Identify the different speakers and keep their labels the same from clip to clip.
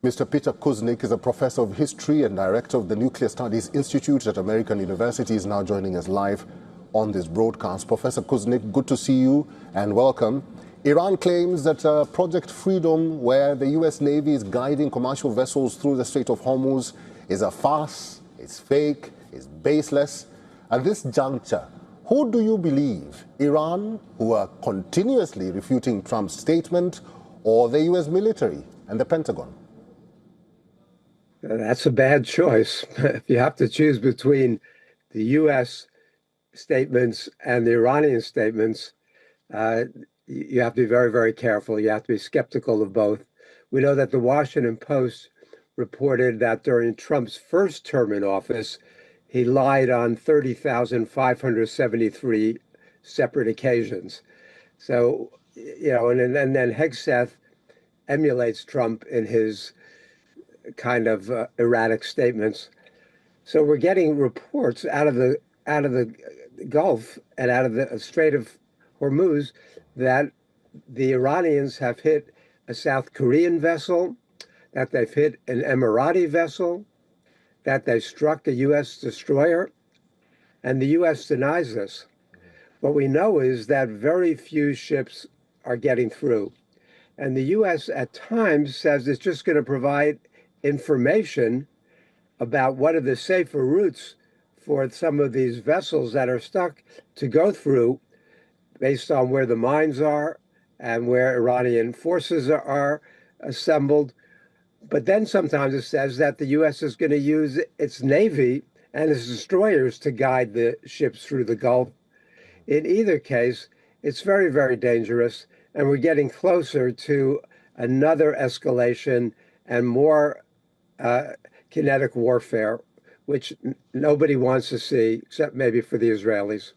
Speaker 1: Mr. Peter Kuznick is a professor of history and director of the Nuclear Studies Institute at American University. He is now joining us live on this broadcast. Professor Kuznick, good to see you and welcome. Iran claims that Project Freedom, where the U.S. Navy is guiding commercial vessels through the Strait of Hormuz, is a farce, it's fake, it's baseless. At this juncture, who do you believe? Iran, who are continuously refuting Trump's statement, or the U.S. military and the Pentagon?
Speaker 2: That's a bad choice. If you have to choose between the U.S. statements and the Iranian statements, you have to be very, very careful. You have to be skeptical of both. We know that the Washington Post reported that during Trump's first term in office, he lied on 30,573 separate occasions. So, and then Hegseth emulates Trump in his kind of erratic statements. So we're getting reports out of the Gulf and out of the Strait of Hormuz that the Iranians have hit a South Korean vessel, that they've hit an Emirati vessel, that they struck a U.S. destroyer, and the U.S. denies this. What we know is that very few ships are getting through. And the U.S. at times says it's just going to provide information about what are the safer routes for some of these vessels that are stuck to go through based on where the mines are and where Iranian forces are assembled. But then sometimes it says that the U.S. is going to use its Navy and its destroyers to guide the ships through the Gulf. In either case, it's very, very dangerous, and we're getting closer to another escalation and more kinetic warfare, which nobody wants to see, except maybe for the Israelis.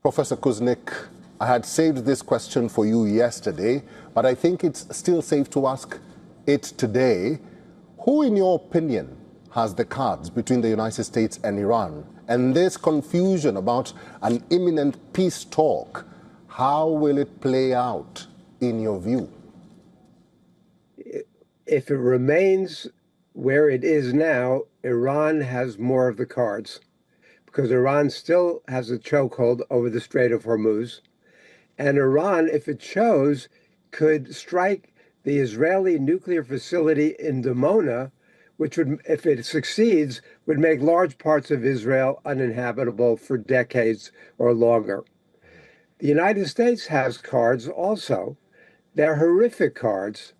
Speaker 1: Professor Kuznick, I had saved this question for you yesterday, but I think it's still safe to ask it today. Who, in your opinion, has the cards between the United States and Iran? And this confusion about an imminent peace talk, how will it play out in your view?
Speaker 2: If it remains where it is now, Iran has more of the cards, because Iran still has a chokehold over the Strait of Hormuz. And Iran, if it chose, could strike the Israeli nuclear facility in Dimona, which would, if it succeeds, would make large parts of Israel uninhabitable for decades or longer. The United States has cards also. They're horrific cards.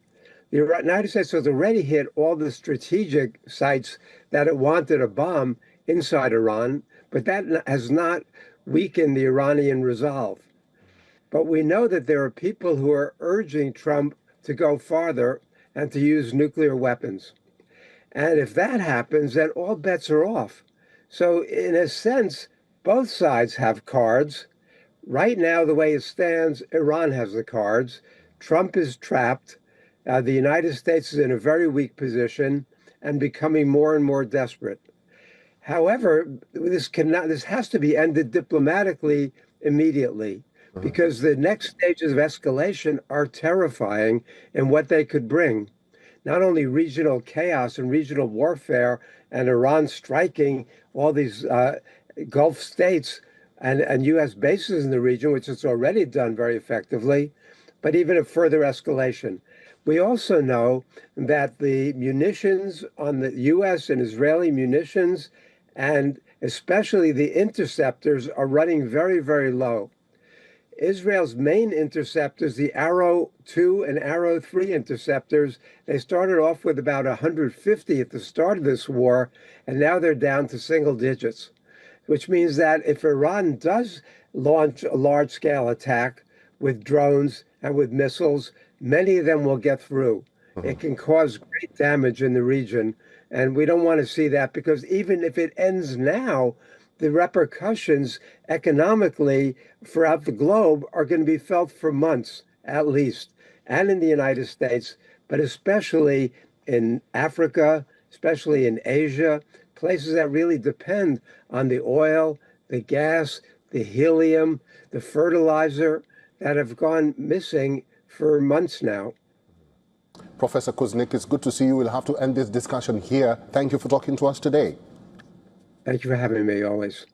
Speaker 2: The United States has already hit all the strategic sites that it wanted to bomb inside Iran, but that has not weakened the Iranian resolve. But we know that there are people who are urging Trump to go farther and to use nuclear weapons. And if that happens, then all bets are off. So in a sense, both sides have cards. Right now, the way it stands, Iran has the cards. Trump is trapped. The United States is in a very weak position and becoming more and more desperate. However, this has to be ended diplomatically immediately, because the next stages of escalation are terrifying in what they could bring. Not only regional chaos and regional warfare and Iran striking all these Gulf states and U.S. bases in the region, which it's already done very effectively, but even a further escalation. We also know that the munitions on the U.S. and Israeli munitions, and especially the interceptors, are running very, very low. Israel's main interceptors, the Arrow 2 and Arrow 3 interceptors, they started off with about 150 at the start of this war, and now they're down to single digits, which means that if Iran does launch a large-scale attack with drones and with missiles, many of them will get through. It can cause great damage in the region, and we don't want to see that, because even if it ends now, the repercussions economically throughout the globe are going to be felt for months at least, and in the United States, but especially in Africa, especially in Asia, places that really depend on the oil, the gas, the helium, the fertilizer that have gone missing for months now.
Speaker 1: Professor Kuznick, it's good to see you. We'll have to end this discussion here. Thank you for talking to us today.
Speaker 2: Thank you for having me always.